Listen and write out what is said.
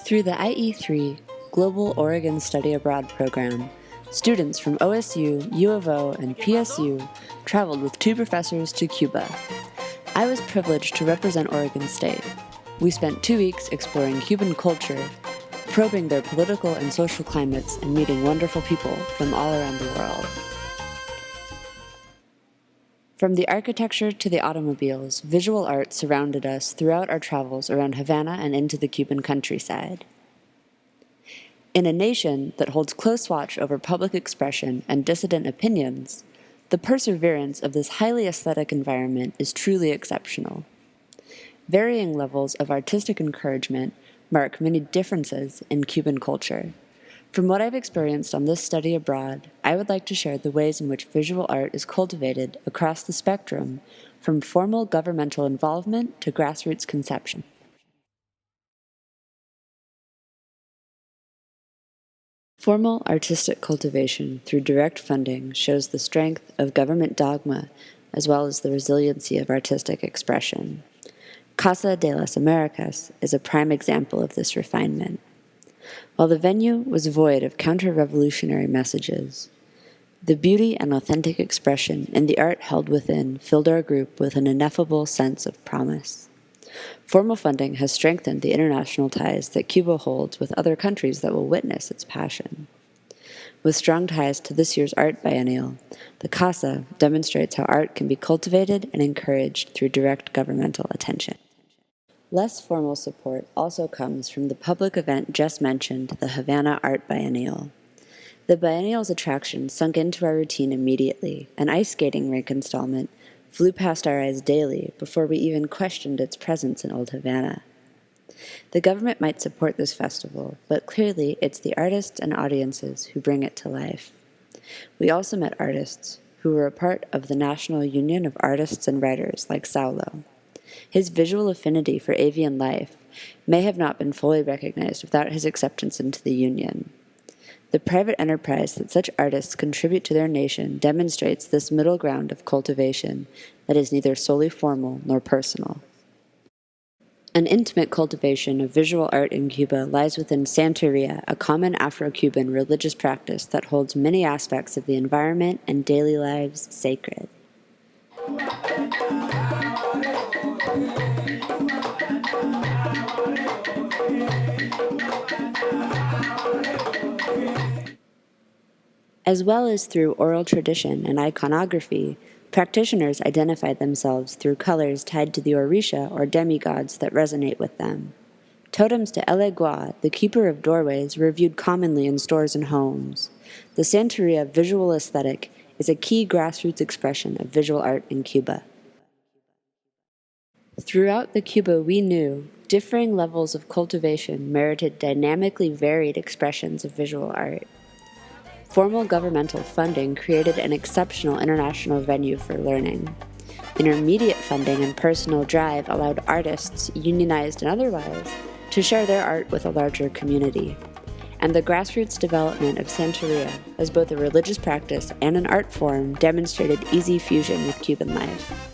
Through the IE3 Global Oregon Study Abroad program, students from OSU, U of O, and PSU traveled with 2 professors to Cuba. I was privileged to represent Oregon State. We spent 2 weeks exploring Cuban culture, probing their political and social climates, and meeting wonderful people from all around the world. From the architecture to the automobiles, visual art surrounded us throughout our travels around Havana and into the Cuban countryside. In a nation that holds close watch over public expression and dissident opinions, the perseverance of this highly aesthetic environment is truly exceptional. Varying levels of artistic encouragement mark many differences in Cuban culture. From what I've experienced on this study abroad, I would like to share the ways in which visual art is cultivated across the spectrum, from formal governmental involvement to grassroots conception. Formal artistic cultivation through direct funding shows the strength of government dogma as well as the resiliency of artistic expression. Casa de las Americas is a prime example of this refinement. While the venue was void of counter-revolutionary messages, the beauty and authentic expression in the art held within filled our group with an ineffable sense of promise. Formal funding has strengthened the international ties that Cuba holds with other countries that will witness its passion. With strong ties to this year's art biennial, the Casa demonstrates how art can be cultivated and encouraged through direct governmental attention. Less formal support also comes from the public event just mentioned, the Havana Art Biennial. The biennial's attraction sunk into our routine immediately. An ice skating rink installment flew past our eyes daily before we even questioned its presence in Old Havana. The government might support this festival, but clearly it's the artists and audiences who bring it to life. We also met artists who were a part of the National Union of Artists and Writers, like Saulo. His visual affinity for avian life may have not been fully recognized without his acceptance into the Union. The private enterprise that such artists contribute to their nation demonstrates this middle ground of cultivation that is neither solely formal nor personal. An intimate cultivation of visual art in Cuba lies within Santeria, a common Afro-Cuban religious practice that holds many aspects of the environment and daily lives sacred. As well as through oral tradition and iconography, practitioners identified themselves through colors tied to the orisha or demigods that resonate with them. Totems to El Egua, the keeper of doorways, were viewed commonly in stores and homes. The Santeria visual aesthetic is a key grassroots expression of visual art in Cuba. Throughout the Cuba we knew, differing levels of cultivation merited dynamically varied expressions of visual art. Formal governmental funding created an exceptional international venue for learning. Intermediate funding and personal drive allowed artists, unionized and otherwise, to share their art with a larger community. And the grassroots development of Santeria as both a religious practice and an art form demonstrated easy fusion with Cuban life.